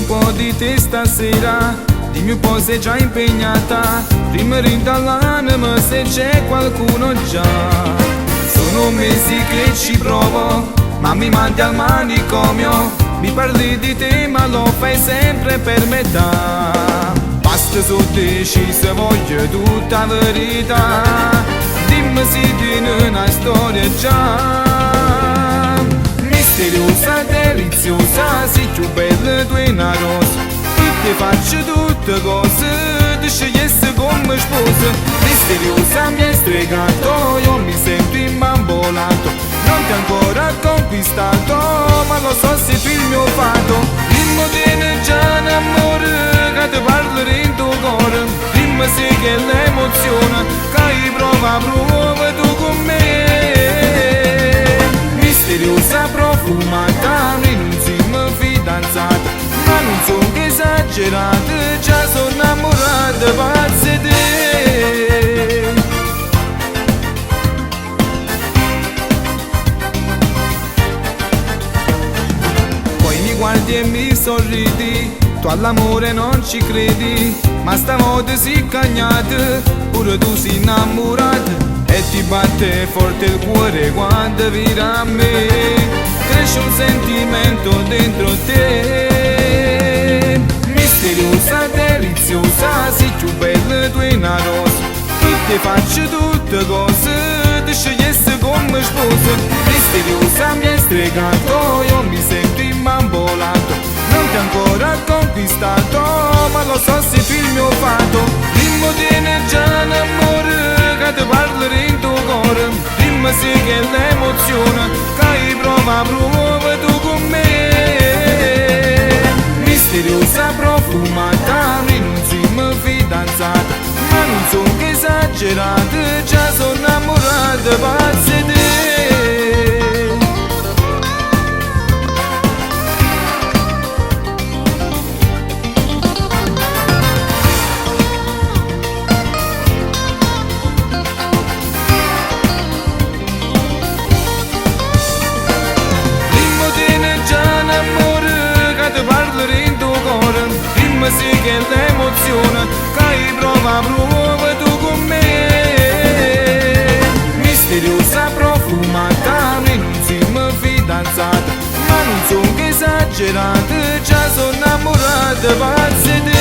po' di te stasera, dimmi un po' se già impegnata, prima rintallanami se c'è qualcuno già. Sono mesi che ci provo, ma mi mandi al manicomio, mi parli di te ma lo fai sempre per metà. Basta su decisa, voglio tutta la verità, dimmi se tieni una storia già. Misteriosa, deliziosa, sei più bella tu e una rosa, io ti faccio tutte cose, ti scegliessi come sposa. Misteriosa mi hai stregato, io mi sento imbambolato, non ti ho ancora conquistato, ma lo so se tu il mio fato. Dimmi tieni già un amore, che ti parlo in tuo cuore, dimmi se che l'emozione, che prova tu con me. Misteriosa, profumata, noi non siamo fidanzati, ma non sono che esagerata, già sono innamorata, pazza di te. Poi mi guardi e mi sorridi, tu all'amore non ci credi, ma stavolta si cagnata, pure tu sei innamorata, e ti batte forte il cuore quando vieni a me, cresce un sentimento dentro te. Misteriosa, deliziosa, sei più bella tu e una rosa, io ti faccio tutte cose, ti scegliessi come sposa. Misteriosa mi hai stregato, io mi sento imbambolato, non ti ho ancora conquistato, ma lo so se tu il mio fato. Dimmi tieni già un amore, che ti parlo in tuo cuore, dimmi se che l'emozione, che prova tu con me. Misteriosa, profumata, noi non siamo fidanzati, ma non sono che esagerata, già sono innamorata, pazza di te. Dimmi se che l'emozione, che prova tu con me. Misteriosa, profumata, noi non siamo fidanzati, ma non sono che esagerata, già sono innamorata, pazza di te.